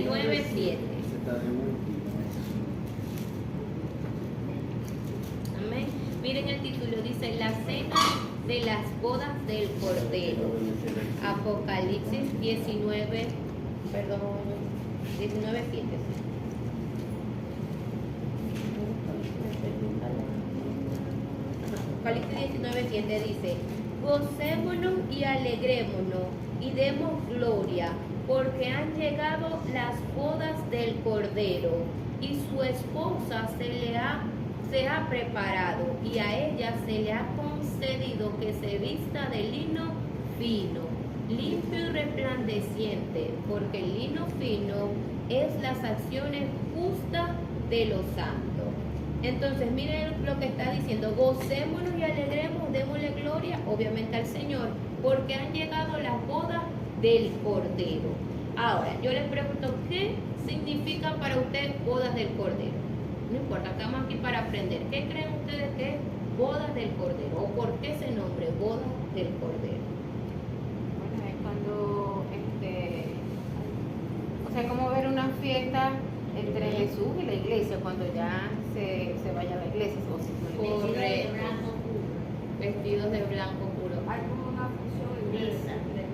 19:7. Amén. Miren el título, dice la cena de las bodas del Cordero. Apocalipsis 19, perdón, 19:7. Apocalipsis 19:7 dice: gocémonos y alegrémonos y demos gloria, porque han llegado las bodas del Cordero, y su esposa se ha preparado, y a ella se le ha concedido que se vista de lino fino, limpio y resplandeciente, porque el lino fino es las acciones justas de los santos. Entonces miren lo que está diciendo: gocémonos y alegremos, démosle gloria obviamente al Señor, porque han llegado las bodas del Cordero. Ahora yo les pregunto, ¿qué significan para usted bodas del Cordero? No importa, estamos aquí para aprender. ¿Qué creen ustedes que es bodas del Cordero? ¿O por qué ese nombre, bodas del Cordero? Bueno, es cuando, o sea, como ver una fiesta entre Jesús y la iglesia, cuando ya se vaya a la iglesia. Correcto. Vestidos de blanco puro. Hay como una función inglesa de la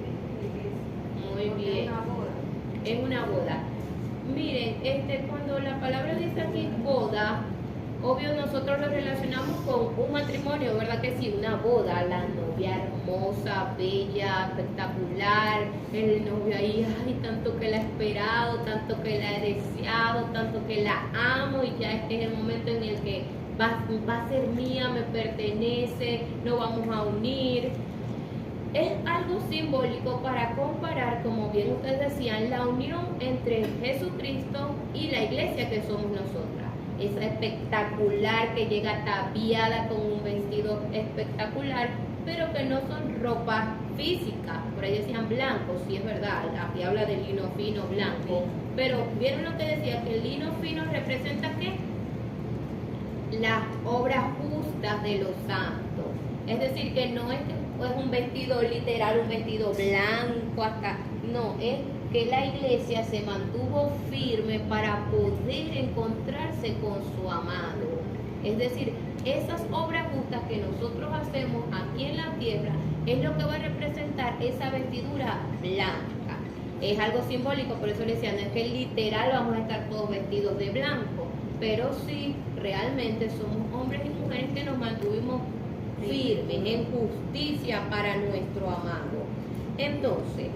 iglesia. Muy bien. Es una boda. Miren, cuando la palabra dice aquí boda, obvio nosotros lo relacionamos con un matrimonio, ¿verdad que sí? Una boda, la novia hermosa, bella, espectacular, el novio ahí, ay, tanto que la he esperado, tanto que la he deseado, tanto que la amo, y ya este es el momento en el que va a ser mía, me pertenece, nos vamos a unir. Es algo simbólico para comparar, como bien ustedes decían, la unión entre Jesucristo y la iglesia que somos nosotras. Esa espectacular que llega ataviada con un vestido espectacular, pero que no son ropas físicas. Por ahí decían blanco, sí es verdad, aquí habla de lino fino blanco, pero ¿vieron lo que decía? Que el lino fino representa ¿qué? Las obras justas de los santos. Es decir, que no es un vestido literal, un vestido blanco hasta, no, es que la iglesia se mantuvo firme para poder encontrarse con su amado. Es decir, esas obras justas que nosotros hacemos aquí en la tierra es lo que va a representar esa vestidura blanca. Es algo simbólico, por eso les decía, no es que literal vamos a estar todos vestidos de blanco, pero sí realmente somos hombres y mujeres que nos mantuvimos firmes en justicia para nuestro amado. Entonces,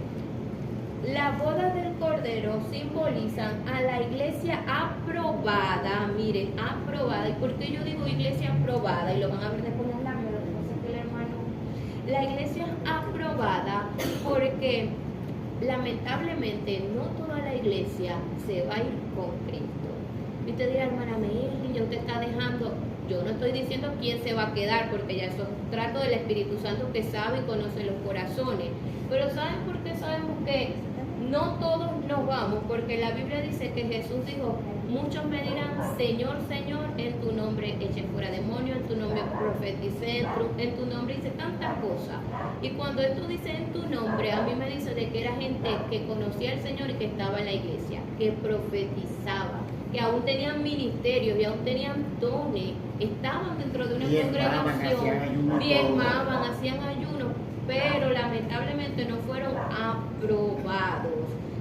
las bodas del Cordero simbolizan a la iglesia aprobada. Miren, aprobada. ¿Y por qué yo digo iglesia aprobada? Y lo van a ver después en las láminas, lo que pasa es que el hermano. La iglesia aprobada porque lamentablemente no toda la iglesia se va a ir con Cristo. Y usted dirá, hermana Mary, ya usted está dejando. Yo no estoy diciendo quién se va a quedar, porque ya eso es trato del Espíritu Santo que sabe y conoce los corazones. Pero ¿saben por qué sabemos que no todos nos vamos? Porque la Biblia dice que Jesús dijo, muchos me dirán, Señor, Señor, en tu nombre eché fuera demonios, en tu nombre profeticé, en tu nombre hice tantas cosas. Y cuando esto dice en tu nombre, a mí me dice de que era gente que conocía al Señor y que estaba en la iglesia, que profetizaba, que aún tenían ministerios y aún tenían dones, estaban dentro de una congregación, diezmaban, hacían ayunos, pero lamentablemente no fueron aprobados.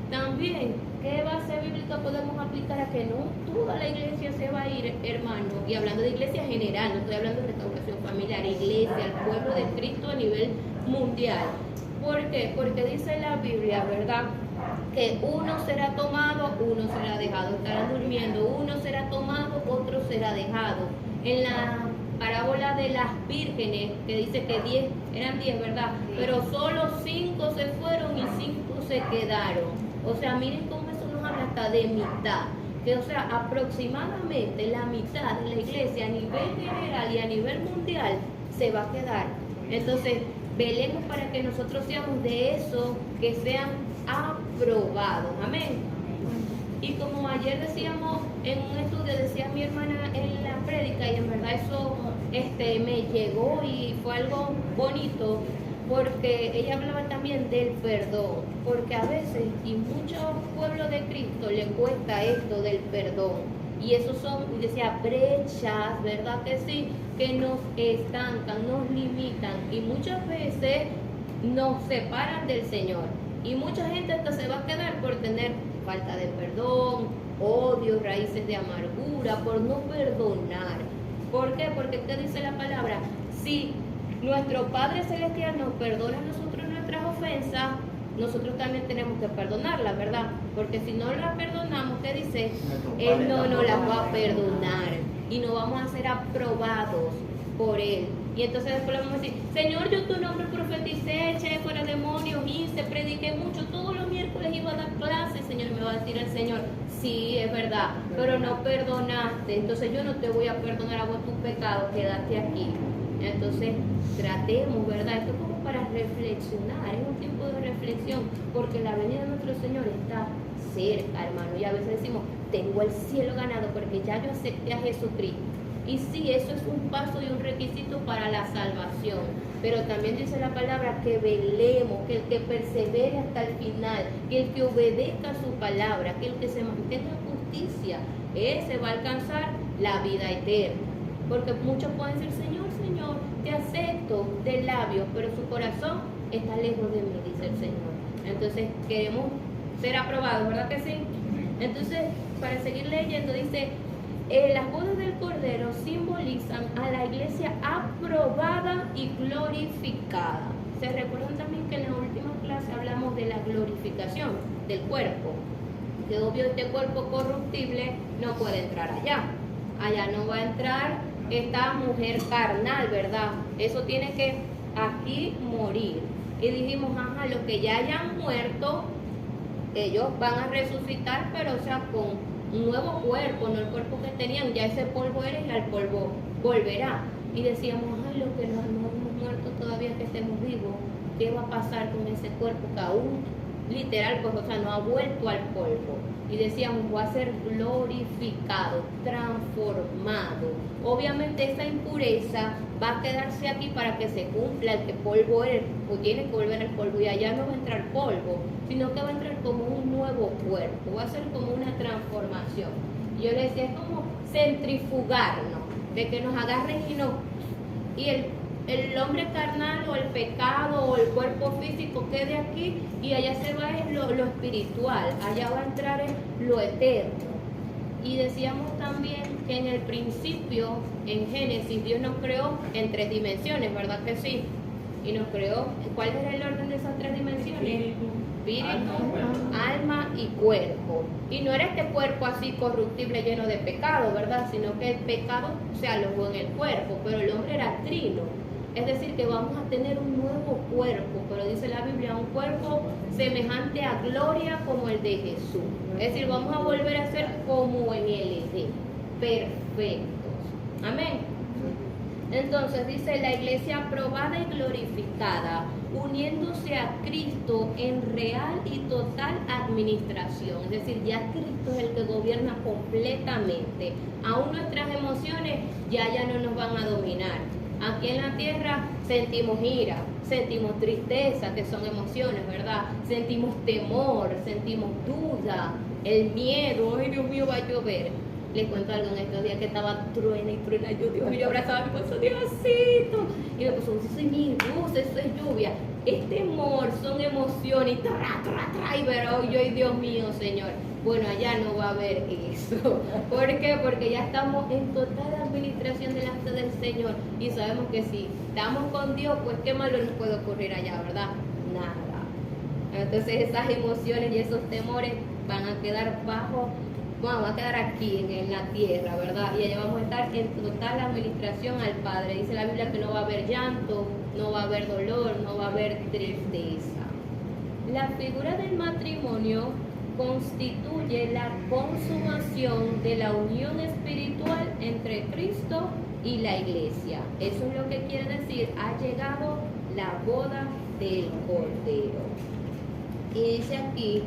También, ¿qué base bíblica podemos aplicar a que no toda la iglesia se va a ir, hermano? Y hablando de iglesia general, no estoy hablando de restauración familiar, iglesia, el pueblo de Cristo a nivel mundial. ¿Por qué? Porque dice la Biblia, ¿verdad?, que uno será tomado, uno será dejado. Estarán durmiendo, uno será tomado, otro será dejado. En la parábola de las vírgenes, que dice que eran 10, ¿verdad? Pero solo 5 se fueron y 5 se quedaron. O sea, miren cómo eso nos habla hasta de mitad. Que, o sea, aproximadamente la mitad de la iglesia a nivel general y a nivel mundial se va a quedar. Entonces, velemos para que nosotros seamos de esos que sean aprobados. Amén. Y como ayer decíamos en un estudio, decía mi hermana en la prédica, y en verdad eso me llegó y fue algo bonito. porque ella hablaba también del perdón, porque a veces, y muchos pueblos de Cristo le cuesta esto del perdón, y esos son, decía, brechas, ¿verdad que sí? Que nos estancan, nos limitan, y muchas veces nos separan del Señor, y mucha gente hasta se va a quedar por tener falta de perdón, odio, raíces de amargura, por no perdonar. ¿Por qué? Porque ¿qué dice la palabra? Si nuestro Padre Celestial nos perdona a nosotros nuestras ofensas, nosotros también tenemos que perdonarlas, ¿verdad? Porque si no las perdonamos, ¿qué dice? Él no nos las va a perdonar y no vamos a ser aprobados por Él. Y entonces después le vamos a decir, Señor, yo tu nombre profeticé, eché fuera demonios, hice, prediqué mucho, todos los miércoles iba a dar clases, Señor, me va a decir el Señor, sí, es verdad, pero no perdonaste, entonces yo no te voy a perdonar a vos tus pecados, quédate aquí. Entonces tratemos, ¿verdad? Esto es como para reflexionar, es un tiempo de reflexión, porque la venida de nuestro Señor está cerca, hermano, y a veces decimos, tengo el cielo ganado porque ya yo acepté a Jesucristo. Y sí, eso es un paso y un requisito para la salvación. Pero también dice la palabra que velemos, que el que persevere hasta el final, que el que obedezca su palabra, que el que se mantenga en justicia, ese va a alcanzar la vida eterna. Porque muchos pueden decir, Señor, Señor, te acepto de labios, pero su corazón está lejos de mí, dice el Señor. Entonces queremos ser aprobados, ¿verdad que sí? Entonces, para seguir leyendo, dice, las bodas del Cordero simbolizan a la iglesia aprobada y glorificada. Se recuerdan también que en la última clase hablamos de la glorificación del cuerpo, que obvio este cuerpo corruptible no puede entrar allá. Allá no va a entrar esta mujer carnal, ¿verdad? Eso tiene que aquí morir. Y dijimos, ajá, los que ya hayan muerto, ellos van a resucitar, pero o sea, con un nuevo cuerpo, no el cuerpo que tenían, ya ese polvo era y al polvo volverá. Y decíamos, ay, los que no hemos muerto todavía que estemos vivos, ¿qué va a pasar con ese cuerpo que aún literal, pues, o sea, no ha vuelto al polvo? Y decíamos, va a ser glorificado, transformado. Obviamente esa impureza va a quedarse aquí para que se cumpla el que polvo es, o tiene que volver al polvo, y allá no va a entrar polvo, sino que va a entrar como un nuevo cuerpo, va a ser como una transformación. Y yo le decía, es como centrifugarnos, de que nos agarren y el hombre carnal o el pecado o el cuerpo físico quede aquí, y allá se va lo espiritual, allá va a entrar en lo eterno. Y decíamos también que en el principio, en Génesis, Dios nos creó en 3 dimensiones, ¿verdad que sí? Y nos creó, ¿cuál era el orden de esas 3 dimensiones? Espíritu, alma y cuerpo. Y no era este cuerpo así corruptible lleno de pecado, ¿verdad? Sino que el pecado se alojó en el cuerpo, pero el hombre era trino. Es decir, que vamos a tener un nuevo cuerpo, pero dice la Biblia, un cuerpo semejante a gloria como el de Jesús. Es decir, vamos a volver a ser como en el Edén, perfectos. Amén. Entonces dice, la iglesia aprobada y glorificada, uniéndose a Cristo en real y total administración. Es decir, ya Cristo es el que gobierna completamente. Aún nuestras emociones ya no nos van a dominar. Aquí en la tierra sentimos ira, sentimos tristeza, que son emociones, ¿verdad? Sentimos temor, sentimos duda, el miedo, ay Dios mío, va a llover. Les cuento algo en estos días que estaba truena y truena, yo abrazaba a mi esposo, Diosito, y me puso, eso es mi luz, eso es lluvia. Es temor, son emociones, y pero yo, ay Dios mío, Señor. Bueno, allá no va a haber eso. ¿Por qué? Porque ya estamos en total administración delante del Señor y sabemos que si estamos con Dios, pues qué malo nos puede ocurrir allá, ¿verdad? Nada. Entonces esas emociones y esos temores van a quedar van a quedar aquí en la tierra, ¿verdad? Y allá vamos a estar en total administración al Padre. Dice la Biblia que no va a haber llanto, no va a haber dolor, no va a haber tristeza. La figura del matrimonio constituye la consumación de la unión espiritual entre Cristo y la iglesia. Eso es lo que quiere decir, ha llegado la boda del Cordero. Y dice aquí,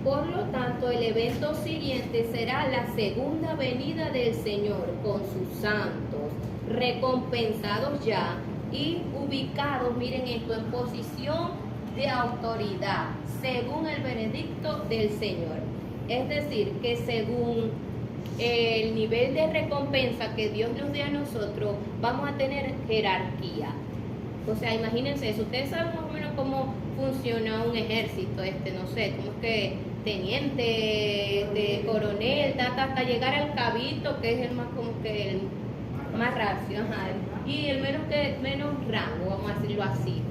por lo tanto, el evento siguiente será la segunda venida del Señor con sus santos, recompensados ya y ubicados, miren esto, en posición de autoridad, según el veredicto del Señor. Es decir, que según el nivel de recompensa que Dios nos dé a nosotros, vamos a tener jerarquía. O sea, imagínense eso. Ustedes saben más o menos cómo funciona un ejército, no sé, como es que teniente, de coronel, hasta llegar al cabito, que es el más como que el más racio, y el menos rango, vamos a decirlo así.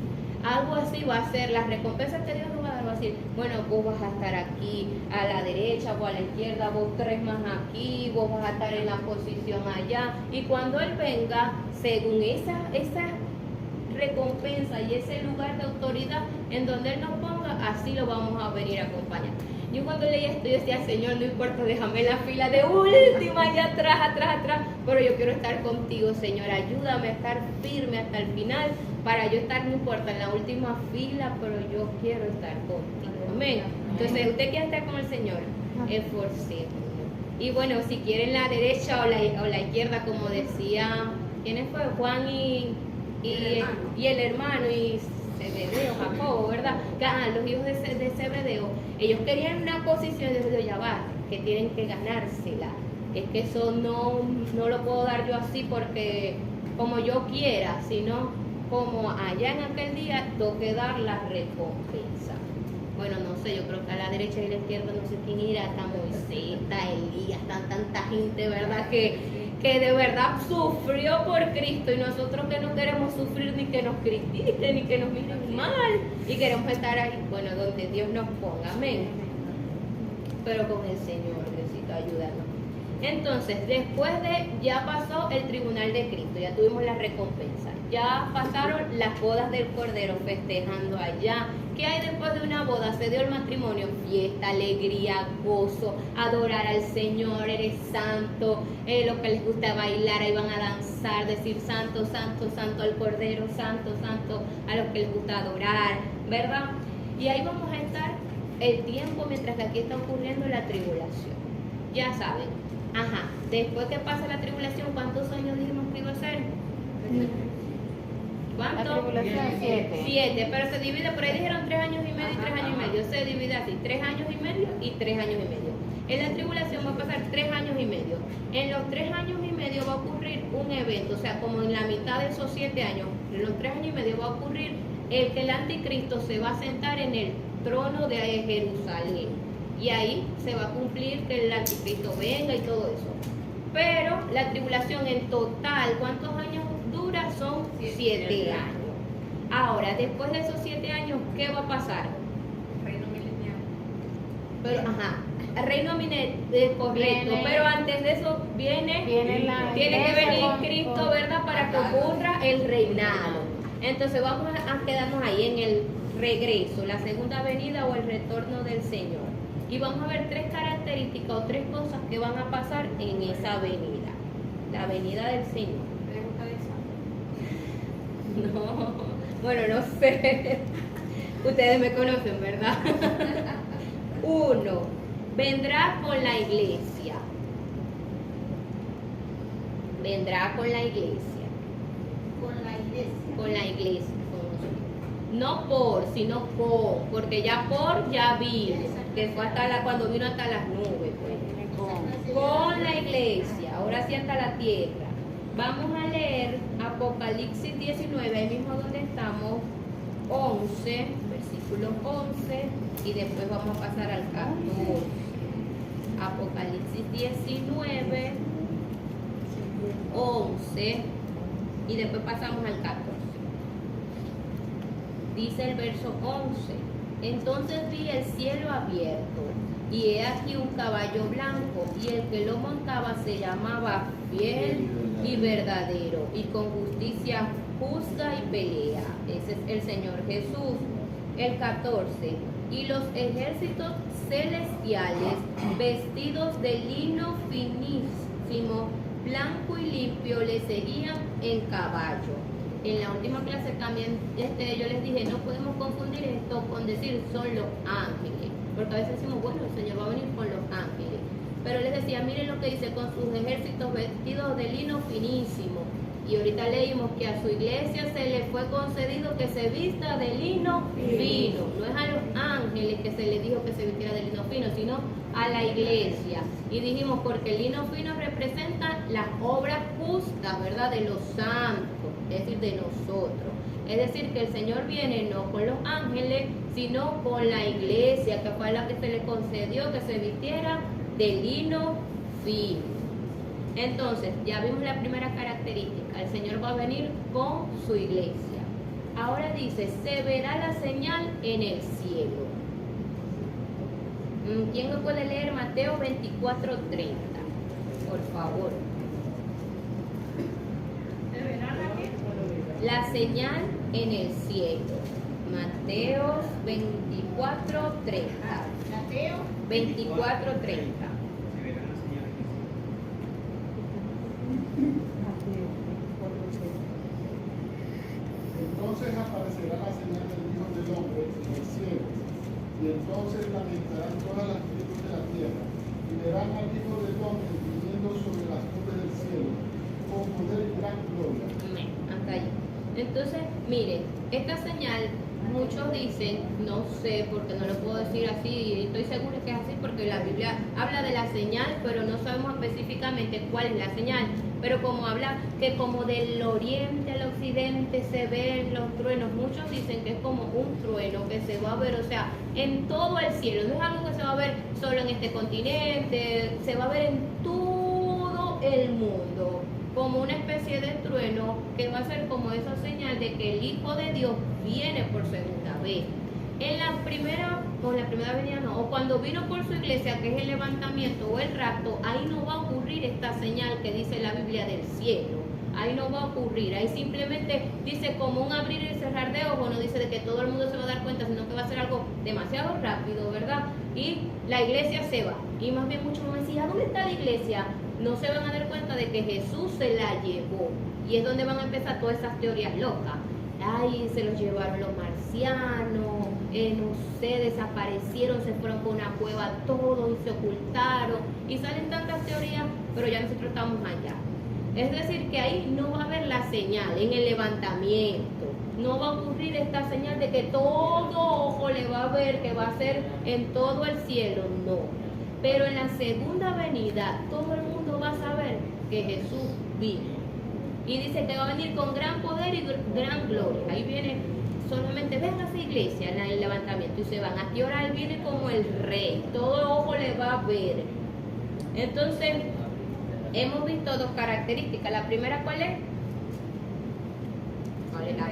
Algo así va a ser, las recompensas que Dios nos va a dar, va a decir, bueno, vos vas a estar aquí a la derecha o a la izquierda, vos 3 más aquí, vos vas a estar en la posición allá, y cuando Él venga, según esa recompensa y ese lugar de autoridad en donde Él nos ponga, así lo vamos a venir a acompañar. Yo cuando leí esto, yo decía, Señor, no importa, déjame la fila de última, allá atrás, pero yo quiero estar contigo, Señor, ayúdame a estar firme hasta el final, para yo estar, no importa, en la última fila, pero yo quiero estar contigo, amén. Entonces, usted quiere estar con el Señor, esforcémonos. Y bueno, si quieren la derecha o la izquierda, como decía, ¿quiénes fue? Juan y el hermano, y Zebedeo, Jacobo, ¿verdad? Los hijos de Zebedeo, ellos querían una posición de ya va, que tienen que ganársela. Es que eso no lo puedo dar yo así porque como yo quiera, sino como allá en aquel día toque dar la recompensa. Bueno, no sé, yo creo que a la derecha y a la izquierda no sé quién irá, está Moisés, está Elías, está tanta gente, ¿verdad? Que de verdad sufrió por Cristo, y nosotros que no queremos sufrir ni que nos critiquen ni que nos miren mal, y queremos estar ahí, bueno, donde Dios nos ponga, amén. Pero con el Señor, Diosito, ayúdanos. Entonces, después de, ya pasó el tribunal de Cristo, ya tuvimos la recompensa, ya pasaron las bodas del Cordero festejando allá. ¿Qué hay después de una boda? Se dio el matrimonio, fiesta, alegría, gozo, adorar al Señor, eres santo, lo que les gusta bailar, ahí van a danzar, decir santo, santo, santo al Cordero, santo, santo a los que les gusta adorar, ¿verdad? Y ahí vamos a estar el tiempo mientras que aquí está ocurriendo la tribulación. Ya saben, después que pasa la tribulación, ¿cuántos años dijimos que iba a ser? ¿Cuánto? La tribulación 7. 7, pero se divide, por ahí dijeron 3 años y medio y 3 años y medio. Se divide así, 3 años y medio y 3 años y medio. En la tribulación va a pasar 3 años y medio. En los 3 años y medio va a ocurrir un evento, o sea, como en la mitad de esos 7 años, en los 3 años y medio va a ocurrir el que el anticristo se va a sentar en el trono de Jerusalén. Y ahí se va a cumplir que el anticristo venga y todo eso. Pero la tribulación en total, ¿cuántos años dura? Son 7 años. Ahora, después de esos 7 años, ¿qué va a pasar? Reino milenial. Pero, reino milenial, correcto. Pero antes de eso tiene que venir Cristo, ¿verdad? Para que ocurra el reinado. Entonces vamos a quedarnos ahí en el regreso, la segunda venida o el retorno del Señor. Y vamos a ver 3 características o 3 cosas que van a pasar en esa venida. La venida del Señor. ¿Te gusta eso? No, bueno, no sé. Ustedes me conocen, ¿verdad? 1. Vendrá con la iglesia. Vendrá con la iglesia. Con la iglesia. No por, sino con. Porque ya por ya vino. Que fue hasta cuando vino hasta las nubes. Pues. Con la iglesia. Ahora sí hasta la tierra. Vamos a leer Apocalipsis 19, ahí mismo donde estamos, 11, versículo 11, y después vamos a pasar al 14. Apocalipsis 19, 11, y después pasamos al 14. Dice el verso 11, entonces vi el cielo abierto, y he aquí un caballo blanco, y el que lo montaba se llamaba Fiel y Verdadero, y con justicia juzga y pelea. Ese es el Señor Jesús. El 14, y los ejércitos celestiales, vestidos de lino finísimo, blanco y limpio, le seguían en caballo. En la última clase también yo les dije, no podemos confundir esto con decir son los ángeles, porque a veces decimos, bueno, el Señor va a venir con los ángeles, pero les decía, miren lo que dice, con sus ejércitos vestidos de lino finísimo, Y ahorita leímos que a su iglesia se le fue concedido que se vista de lino fino. No es a los ángeles que se les dijo que se vistiera de lino fino, sino a la iglesia. Y dijimos porque el lino fino representa las obras justas, ¿verdad? De los santos, es decir, de nosotros. Es decir, que el Señor viene no con los ángeles, sino con la iglesia, que fue la que se le concedió que se vistiera de lino fino. Entonces, ya vimos la primera característica, el Señor va a venir con su iglesia. Ahora dice, se verá la señal en el cielo. ¿Quién me puede leer Mateo 24:30? Por favor. ¿Se verá La señal en el cielo. Mateo 24:30. Mateo 24:30. Entonces aparecerá la señal del Hijo del Hombre en el cielo, y entonces lamentarán todas las tribus de la tierra, y verán al Hijo del Hombre viniendo sobre las nubes del cielo, con poder y gran gloria. Amén. Hasta ahí. Entonces, miren, esta señal, muchos dicen, no sé, porque no lo puedo decir así, y estoy segura que es así porque la Biblia habla de la señal, pero no sabemos específicamente cuál es la señal. Pero como habla que como del oriente al occidente se ven los truenos, muchos dicen que es como un trueno que se va a ver, o sea, en todo el cielo. No es algo que se va a ver solo en este continente, se va a ver en todo el mundo, como una especie de trueno que va a ser como esa señal de que el Hijo de Dios viene por segunda vez. En la primera venida no, o cuando vino por su iglesia, que es el levantamiento o el rapto, ahí no va a ocurrir esta señal que dice la Biblia del cielo. Ahí no va a ocurrir, ahí simplemente dice como un abrir y cerrar de ojos, no dice de que todo el mundo se va a dar cuenta, sino que va a ser algo demasiado rápido, ¿verdad? Y la iglesia se va. Y más bien muchos me decían, ¿dónde está la iglesia? No se van a dar cuenta de que Jesús se la llevó. Y es donde van a empezar todas esas teorías locas. Ay, se los llevaron los marcianos, no sé, desaparecieron, se fueron con una cueva todos y se ocultaron. Y salen tantas teorías, pero ya nosotros estamos allá. Es decir, que ahí no va a haber la señal en el levantamiento. No va a ocurrir esta señal de que todo ojo le va a ver, que va a ser en todo el cielo. No. Pero en la segunda venida, todo el mundo va a saber que Jesús vino. Y dice que va a venir con gran poder y gran gloria. Ahí viene solamente, ven a esa iglesia en el levantamiento y se van. ¿A qué hora él viene como el rey? Todo ojo le va a ver. Entonces, hemos visto dos características. La primera, ¿cuál es? ¿Cuál es la?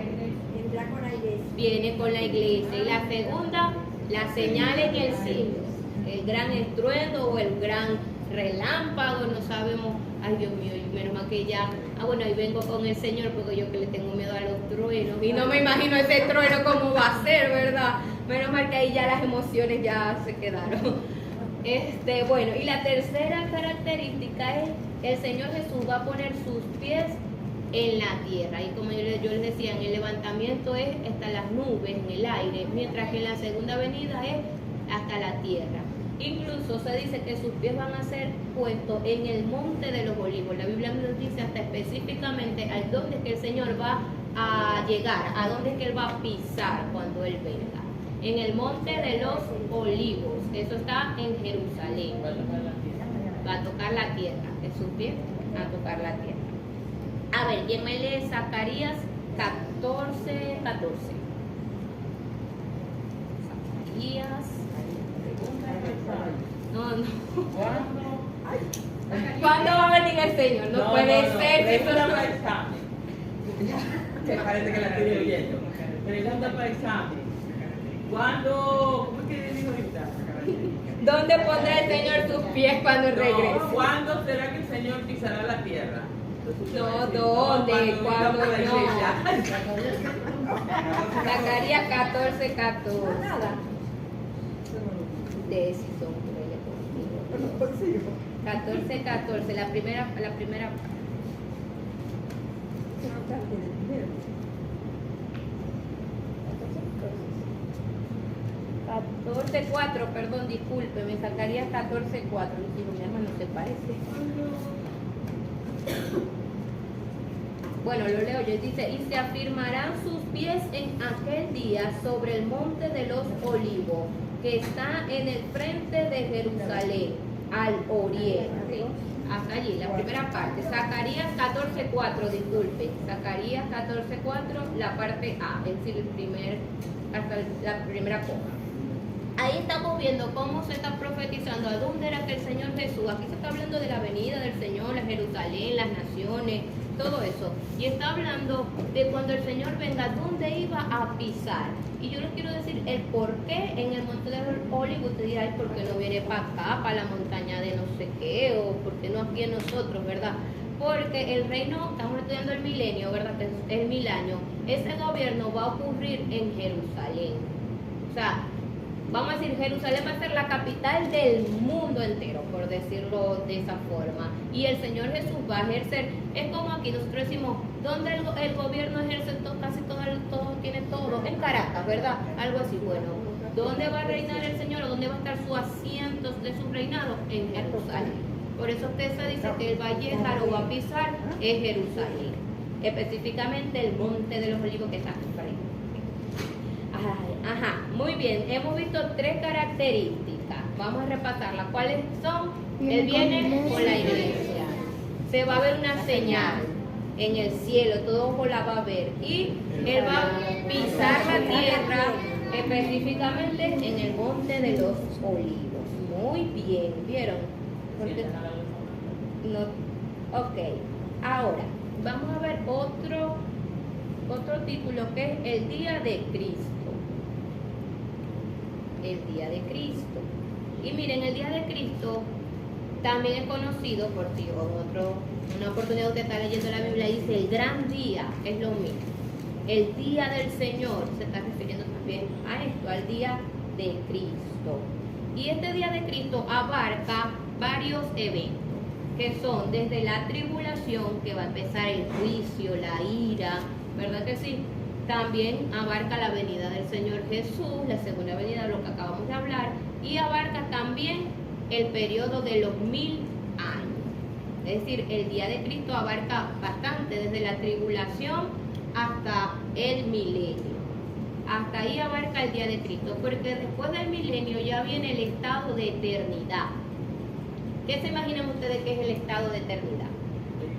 Vendrá con la iglesia. Viene con la iglesia. Y la segunda, la señal en el cielo. El gran estruendo o el gran relámpago, no sabemos. Ay, Dios mío, menos mal que ya, bueno, ahí vengo con el Señor porque yo que le tengo miedo a los truenos y no me imagino ese trueno cómo va a ser, ¿verdad? Menos mal que ahí ya las emociones ya se quedaron. Bueno, y la tercera característica es que el Señor Jesús va a poner sus pies en la tierra. Y como yo les decía, en el levantamiento es hasta las nubes, en el aire, mientras que en la segunda venida es hasta la tierra. Incluso se dice que sus pies van a ser puestos en el monte de los olivos. La Biblia nos dice hasta específicamente a dónde es que el Señor va a llegar, a dónde es que Él va a pisar cuando Él venga. En el monte de los olivos, eso está en Jerusalén. Va a tocar la tierra, de sus pies a tocar la tierra. A ver, ¿quién me lee Zacarías 14:14? Zacarías. No. ¿Cuándo va a venir el Señor? No puede ser. Eso era para examen. Me parece que la estoy oyendo. Pregunta para examen. ¿Cuándo? ¿Cómo es que dijo ahorita? ¿Dónde pondrá el Señor sus pies cuando regrese? No, ¿cuándo será que el Señor pisará la tierra? No, ¿dónde? ¿Cuándo? No. Zacarías 14:14. Nada. De si son conmigo. 14:14, la primera. 14:4, perdón, discúlpeme, Zacarías 14:4. Digo, mi hermano, ¿te parece? bueno, lo leo yo, dice, y se afirmarán sus pies en aquel día sobre el monte de los olivos, que está en el frente de Jerusalén, al oriente. Hasta allí, la primera parte. Zacarías 14:4, disculpe. Zacarías 14:4, la parte A, es decir, hasta la primera coma. Ahí estamos viendo cómo se está profetizando a dónde era que el Señor Jesús, aquí se está hablando de la venida del Señor, la Jerusalén, las naciones, todo eso. Y está hablando de cuando el Señor venga, dónde iba a pisar. Y yo les quiero decir el por qué en el monte de Olivos. Usted dirá, ¿por qué no viene para acá, para la montaña de no sé qué? O ¿por qué no aquí en nosotros, verdad? Porque el reino, estamos estudiando el milenio, ¿verdad? Que es el 1000 años. Ese gobierno va a ocurrir en Jerusalén. O sea, vamos a decir, Jerusalén va a ser la capital del mundo entero, por decirlo de esa forma. Y el Señor Jesús va a ejercer, es como aquí nosotros decimos, ¿dónde el gobierno ejerce casi todo, tiene todo? En Caracas, ¿verdad? Algo así, bueno. ¿Dónde va a reinar el Señor? ¿O dónde va a estar su asiento de su reinado? En Jerusalén. Por eso usted se dice que él va a llegar o va a pisar en Jerusalén. Específicamente el monte de los olivos que está aquí frente. Ajá, muy bien. Hemos visto 3 características. Vamos a repasarlas. ¿Cuáles son? Él viene con la iglesia. Se va a ver una señal en el cielo, todo ojo la va a ver. Y él va a pisar la tierra, específicamente en el monte de los olivos. Muy bien, ¿vieron? Porque, no, ok, ahora vamos a ver otro título que es el día de Cristo. El día de Cristo. Y miren, el día de Cristo también es conocido por ti, una oportunidad usted está leyendo la Biblia y dice el gran día, es lo mismo. El día del Señor se está refiriendo también a esto, al día de Cristo. Y este día de Cristo abarca varios eventos, que son desde la tribulación, que va a empezar el juicio, la ira, ¿verdad que sí? También abarca la venida del Señor Jesús, la segunda venida, lo que acabamos de hablar, y abarca también el periodo de los 1000 años. Es decir, el día de Cristo abarca bastante, desde la tribulación hasta el milenio. Hasta ahí abarca el día de Cristo, porque después del milenio ya viene el estado de eternidad. ¿Qué se imaginan ustedes que es el estado de eternidad?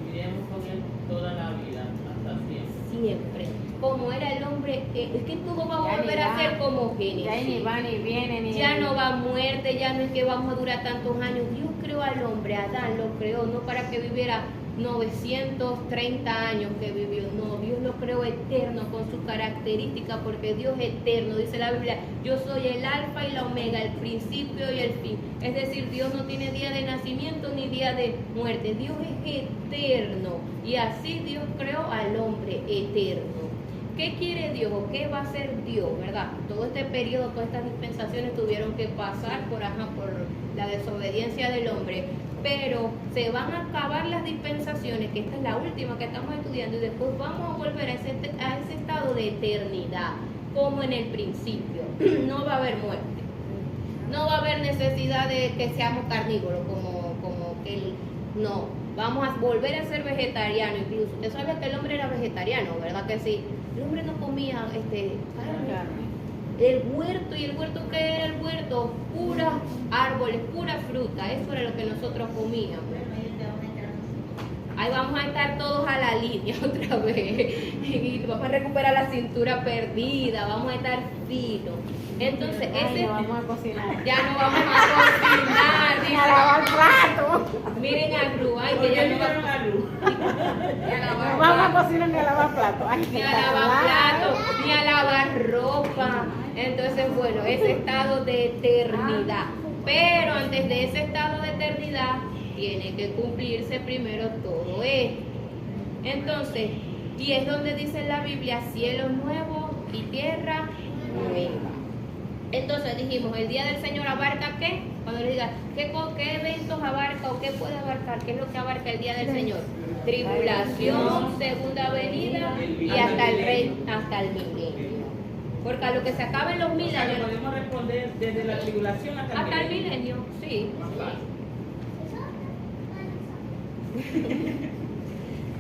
Viviremos con él toda la vida, hasta siempre. Siempre. Como era el hombre, es que todo va a volver a ser como Génesis. Ya ni va ni viene ni. Ya no va muerte, ya no es que vamos a durar tantos años. Dios creó al hombre, Adán lo creó, no para que viviera 930 años que vivió, no, Dios lo creó eterno con su característica, porque Dios es eterno, dice la Biblia, yo soy el alfa y la omega, el principio y el fin. Es decir, Dios no tiene día de nacimiento ni día de muerte, Dios es eterno, y así Dios creó al hombre eterno. ¿Qué quiere Dios o qué va a hacer Dios, verdad? Todo este periodo, todas estas dispensaciones tuvieron que pasar por la desobediencia del hombre, pero se van a acabar las dispensaciones, que esta es la última que estamos estudiando, y después vamos a volver a ese estado de eternidad, como en el principio. No va a haber muerte, no va a haber necesidad de que seamos carnívoros, como que no, vamos a volver a ser vegetarianos incluso. Usted sabe que el hombre era vegetariano, ¿verdad que sí? El hombre no comía carne. El huerto, ¿y el huerto qué era el huerto? Puras árboles, pura fruta, eso era lo que nosotros comíamos. Ahí vamos a estar todos a la línea otra vez, y vamos a recuperar la cintura perdida, vamos a estar finos. Entonces, no vamos a cocinar. ya no vamos a cocinar, Ni a lavar plato. miren a Ru, ay, ¿Por que qué ya no va llegaron a luz? ni a lavar No vamos a platos, cocinar ni a lavar plato. Ay, ni a lavar platos, ni a lavar ropa. Entonces, bueno, ese estado de eternidad. Pero antes de ese estado de eternidad, tiene que cumplirse primero todo esto. Entonces, y es donde dice en la Biblia, cielo nuevo y tierra nueva. Entonces dijimos, el día del Señor abarca ¿qué? Cuando le digas, ¿qué eventos abarca o qué puede abarcar? ¿Qué es lo que abarca el día del Señor? Tribulación, segunda venida y hasta el milenio. Porque a lo que se acaben los 1000 años. Podemos responder desde la tribulación Hasta el milenio, sí.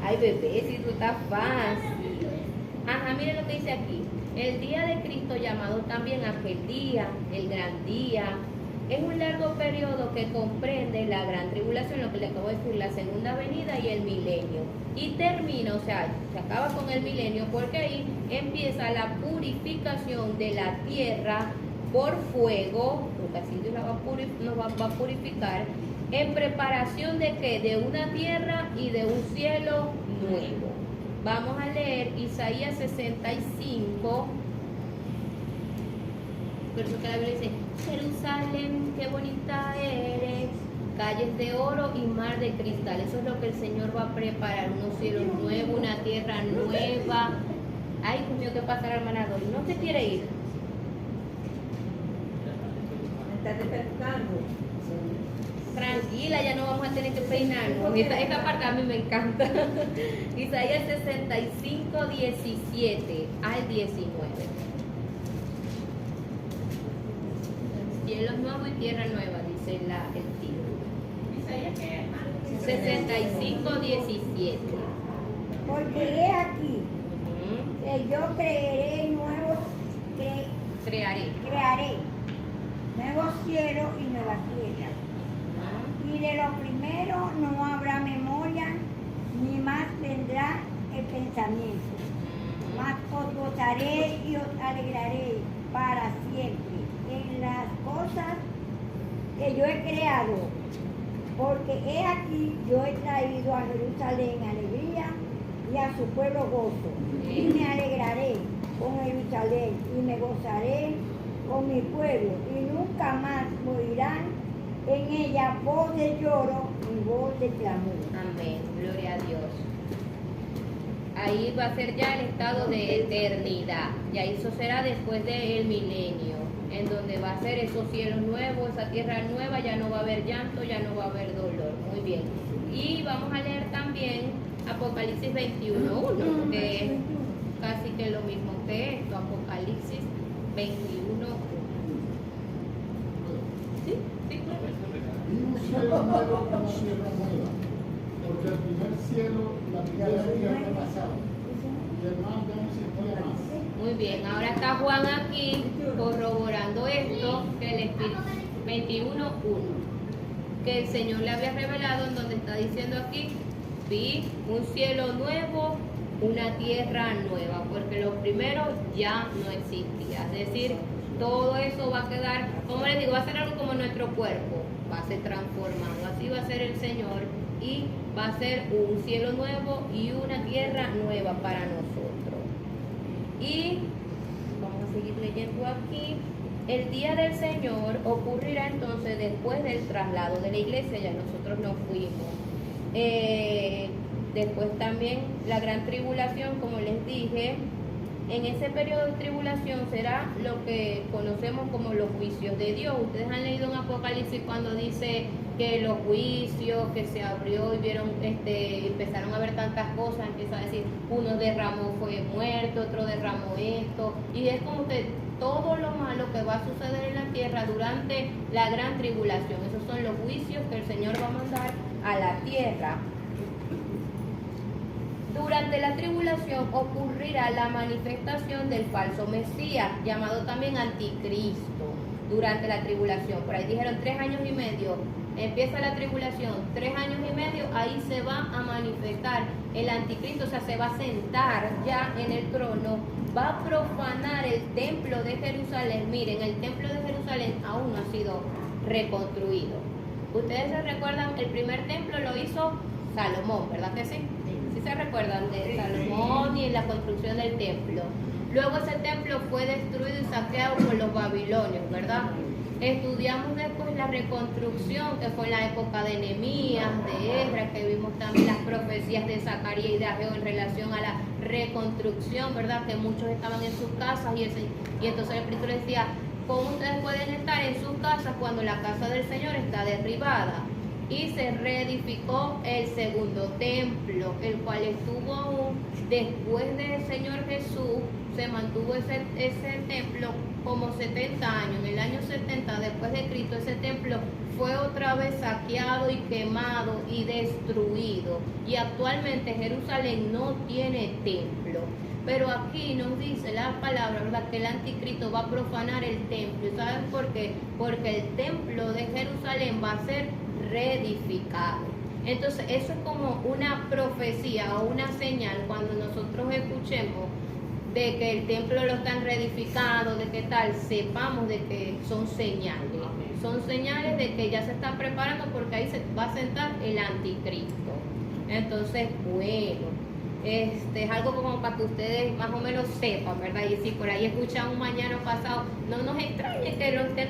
Ay, bebé, si tú estás fácil. Ajá, miren lo que dice aquí. El día de Cristo, llamado también aquel día, el gran día, es un largo periodo que comprende la gran tribulación, lo que le acabo de decir, la segunda venida y el milenio. Y termina, o sea, se acaba con el milenio porque ahí empieza la purificación de la tierra por fuego, porque así Dios nos va a purificar, en preparación de ¿qué? De una tierra y de un cielo nuevo. Vamos a leer Isaías 65. Por eso que la Biblia dice: Jerusalén, qué bonita eres, calles de oro y mar de cristal. Eso es lo que el Señor va a preparar, unos cielos nuevos, una tierra nueva. Ay, Dios mío, ¿qué pasa, hermana Dori? ¿No se quiere ir? Me estás despertando. Tranquila, ya no vamos a tener que peinarnos. Esta parte a mí me encanta. Isaías 65, 17 al 19. Cielos nuevos y tierra nueva, dice el título. Isaías, ¿qué? 65, 17. Porque he aquí que yo crearé nuevos cielos y nueva tierra. Y de lo primero no habrá memoria, ni más vendrá el pensamiento. Mas os gozaré y os alegraré para siempre en las cosas que yo he creado. Porque he aquí yo he traído a Jerusalén alegría y a su pueblo gozo. Y me alegraré con Jerusalén y me gozaré con mi pueblo. Y nunca más morirán en ella voz de lloro y voz de clamor. Amén, gloria a Dios. Ahí va a ser ya el estado de eternidad. Y ahí eso será después del milenio, en donde va a ser esos cielos nuevos, esa tierra nueva, ya no va a haber llanto, ya no va a haber dolor. Muy bien. Y vamos a leer también Apocalipsis 21:1, que es casi que lo mismo que esto, Apocalipsis 21:1. ¿Sí? ¿Sí? Vi un cielo nuevo y una tierra nueva, porque el primer cielo y la primera tierra pasaron, y el mar ya no existía más. Muy bien, ahora está Juan aquí corroborando esto, que el Espíritu 21:1, que el Señor le había revelado, en donde está diciendo aquí: vi un cielo nuevo, una tierra nueva, porque lo primero ya no existía. Es decir, todo eso va a quedar, como les digo, va a ser algo como nuestro cuerpo, va a ser transformado. Así va a ser el Señor, y va a ser un cielo nuevo y una tierra nueva para nosotros. Y vamos a seguir leyendo aquí. El día del Señor ocurrirá entonces después del traslado de la iglesia, ya nosotros nos fuimos. Después también la gran tribulación, como les dije. En ese periodo de tribulación será lo que conocemos como los juicios de Dios. Ustedes han leído en Apocalipsis cuando dice que los juicios, que se abrió y vieron, empezaron a ver tantas cosas, empieza a decir, uno derramó fue muerto, otro derramó esto, y es como que todo lo malo que va a suceder en la tierra durante la gran tribulación. Esos son los juicios que el Señor va a mandar a la tierra. Durante la tribulación ocurrirá la manifestación del falso Mesías, llamado también Anticristo. Durante la tribulación, por ahí dijeron 3 años y medio, empieza la tribulación, 3 años y medio, ahí se va a manifestar el Anticristo, o sea, se va a sentar ya en el trono, va a profanar el templo de Jerusalén. Miren, el templo de Jerusalén aún no ha sido reconstruido. Ustedes se recuerdan, el primer templo lo hizo Salomón, ¿verdad que sí? ¿Sí se recuerdan de Salomón y la construcción del templo? Luego ese templo fue destruido y saqueado por los babilonios, ¿verdad? Estudiamos después la reconstrucción, que fue en la época de Nehemías, de Esdras, que vimos también las profecías de Zacarías y de Ageo en relación a la reconstrucción, ¿verdad? Que muchos estaban en sus casas y entonces el Espíritu les decía, ¿cómo ustedes pueden estar en sus casas cuando la casa del Señor está derribada? Y se reedificó el segundo templo, el cual estuvo aún después del Señor Jesús, se mantuvo ese templo como 70 años. En el año 70 después de Cristo, ese templo fue otra vez saqueado y quemado y destruido. Y actualmente Jerusalén no tiene templo. Pero aquí nos dice la palabra, ¿verdad?, que el anticristo va a profanar el templo. ¿Y saben por qué? Porque el templo de Jerusalén va a ser reedificado. Entonces eso es como una profecía o una señal cuando nosotros escuchemos de que el templo lo están reedificando, de que tal, sepamos de que son señales. Son señales de que ya se está preparando porque ahí se va a sentar el anticristo. Entonces, bueno, es algo como para que ustedes más o menos sepan, ¿verdad? Y si por ahí escuchan un mañana pasado, no nos extrañe que lo estén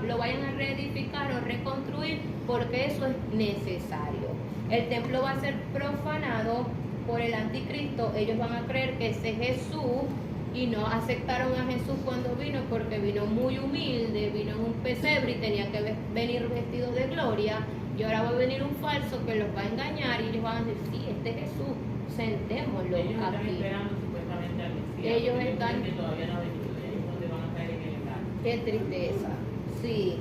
lo vayan a reedificar o reconstruir, porque eso es necesario. El templo va a ser profanado por el anticristo. Ellos van a creer que ese es Jesús y no aceptaron a Jesús cuando vino, porque vino muy humilde, vino en un pesebre y tenía que venir vestido de gloria. Y ahora va a venir un falso que los va a engañar y ellos van a decir, sí, este es Jesús, sentémoslo Ellos están aquí. esperando supuestamente al Mesías. Ellos están- que todavía no ha venido, ellos no te van a caer en el engaño. Qué tristeza, sí.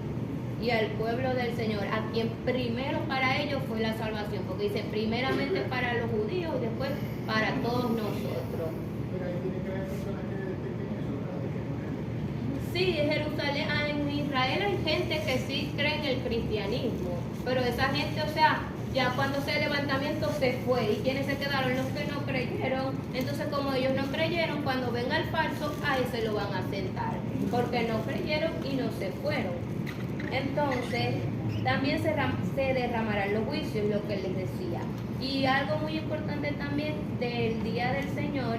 Y al pueblo del Señor, a quien primero para ellos fue la salvación, porque dice primeramente para los judíos y después para todos nosotros. Pero ahí tiene que haber personas que detecten eso, ¿verdad? De que no es. Sí, en Jerusalén, en Israel hay gente que sí cree en el cristianismo, pero esa gente, o sea, ya cuando ese levantamiento se fue, y quienes se quedaron, los que no creyeron. Entonces, como ellos no creyeron, cuando venga el falso, a ese lo van a sentar, porque no creyeron y no se fueron. Entonces, también se derramarán los juicios, lo que les decía. Y algo muy importante también del día del Señor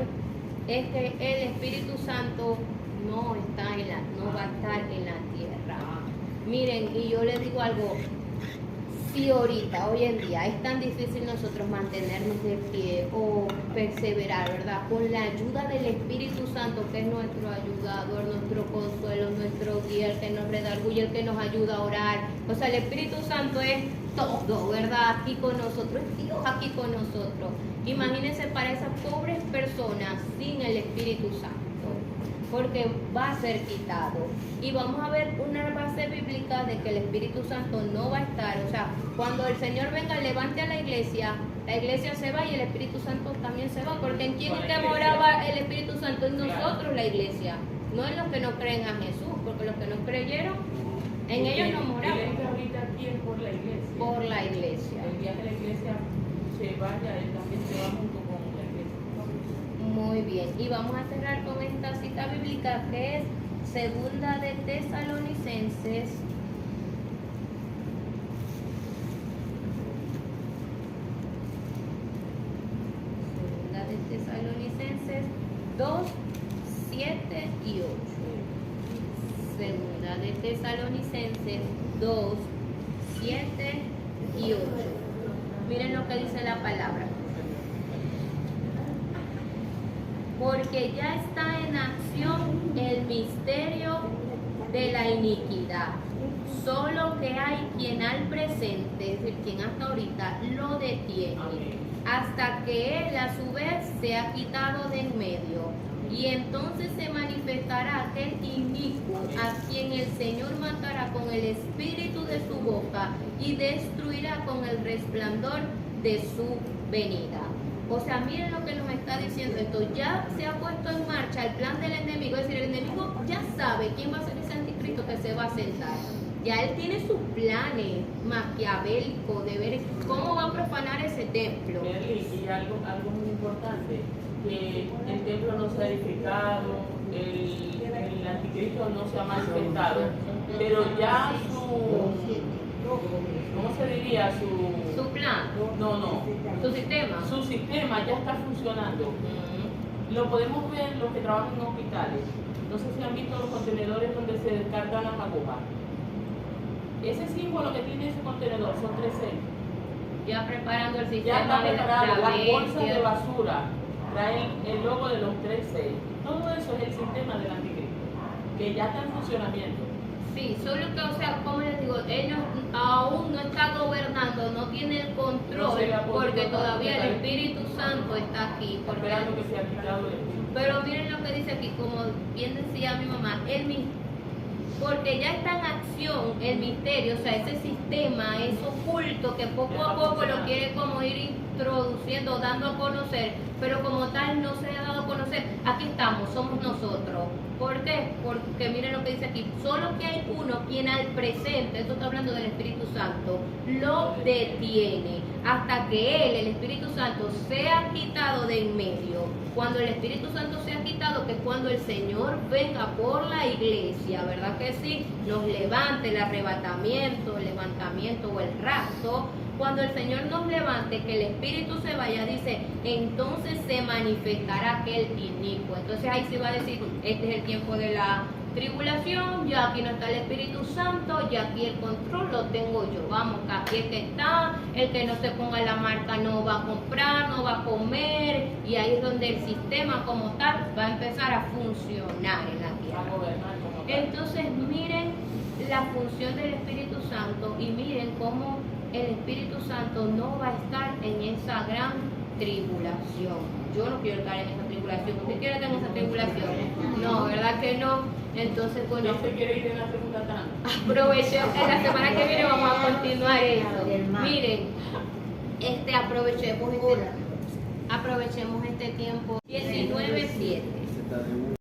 es que el Espíritu Santo no va a estar en la tierra. Miren, y yo les digo algo, si ahorita, hoy en día, es tan difícil nosotros mantenernos de pie o perseverar, ¿verdad? Con la ayuda del Espíritu Santo, que es nuestro ayudador, nuestro consuelo, nuestro guía, el que nos redarguye, el que nos ayuda a orar. O sea, el Espíritu Santo es todo, ¿verdad? Aquí con nosotros, es Dios aquí con nosotros. Imagínense para esas pobres personas sin el Espíritu Santo, porque va a ser quitado. Y vamos a ver una base bíblica de que el Espíritu Santo no va a estar. O sea, cuando el Señor venga, levante a la iglesia se va y el Espíritu Santo también se va. Porque ¿en quién es que moraba el Espíritu Santo? En nosotros, la iglesia. No en los que no creen a Jesús, porque los que no creyeron, en ellos no moraba. Él está ahorita aquí es por la iglesia. Por la iglesia. El día que la iglesia se vaya, él también se va junto con la iglesia. Muy bien, y vamos a cerrar con esta cita bíblica que es Segunda de Tesalonicenses 2, 7 y 8. Segunda de Tesalonicenses 2, 7 y 8. Miren lo que dice la palabra. Porque ya está en acción el misterio de la iniquidad. Solo que hay quien al presente, es decir, quien hasta ahorita lo detiene, hasta que él a su vez sea quitado de en medio. Y entonces se manifestará aquel inicuo a quien el Señor matará con el espíritu de su boca y destruirá con el resplandor de su venida. O sea, miren lo que nos está diciendo esto. Ya se ha puesto en marcha el plan del enemigo. Es decir, el enemigo ya sabe quién va a ser ese anticristo que se va a sentar. Ya él tiene sus planes maquiavélicos de ver cómo va a profanar ese templo. Y algo muy importante, que el templo no se ha edificado, el anticristo no se ha manifestado, pero ya ¿cómo se diría? Su plan, No. su sistema. Su sistema ya está funcionando. Lo podemos ver los que trabajan en hospitales. No sé si han visto los contenedores donde se descargan las agujas. Ese símbolo que tiene ese contenedor son 3 sellos. Ya preparando el Ya sistema está de preparado. la Las bolsas de bestia. basura traen el logo de los 3 sellos. Todo eso es el sistema del anticristo, que ya está en funcionamiento. Sí, solo que, o sea, como les digo, ellos aún no están gobernando, no tienen el control, No se le ha puesto porque para todavía el empezar. Espíritu Santo está aquí. Porque Esperando que sea quitado el espíritu. pero miren lo que dice aquí, como bien decía mi mamá, porque ya está en acción el misterio, o sea, ese sistema es oculto que poco a poco lo quiere como ir introduciendo, dando a conocer, pero como tal no se ha dado a conocer. Aquí estamos, somos nosotros. ¿Por qué? Porque miren lo que dice aquí, solo que hay uno quien al presente, esto está hablando del Espíritu Santo, lo detiene hasta que él, el Espíritu Santo, sea quitado de en medio. Cuando el Espíritu Santo sea quitado, que es cuando el Señor venga por la iglesia, ¿verdad que sí? Nos levante el arrebatamiento, el levantamiento o el rapto. Cuando el Señor nos levante, que el Espíritu se vaya, dice, entonces se manifestará aquel inicuo. Entonces ahí se va a decir, este es el tiempo de la tribulación, ya aquí no está el Espíritu Santo, ya aquí el control lo tengo yo. Vamos, que aquí el que está, el que no se ponga la marca no va a comprar, no va a comer, y ahí es donde el sistema como tal va a empezar a funcionar en la Va a tierra. gobernar como tal. Entonces miren la función del Espíritu Santo y miren cómo el Espíritu Santo no va a estar en esa gran tribulación. Yo no quiero estar en esa tribulación. ¿Usted quiere estar en esa tribulación? No, ¿verdad que no? Entonces, bueno, ¿No se quiere ir en la segunda tanda? aprovechemos, en la semana que viene vamos a continuar eso. Miren, aprovechemos este tiempo. 19:7.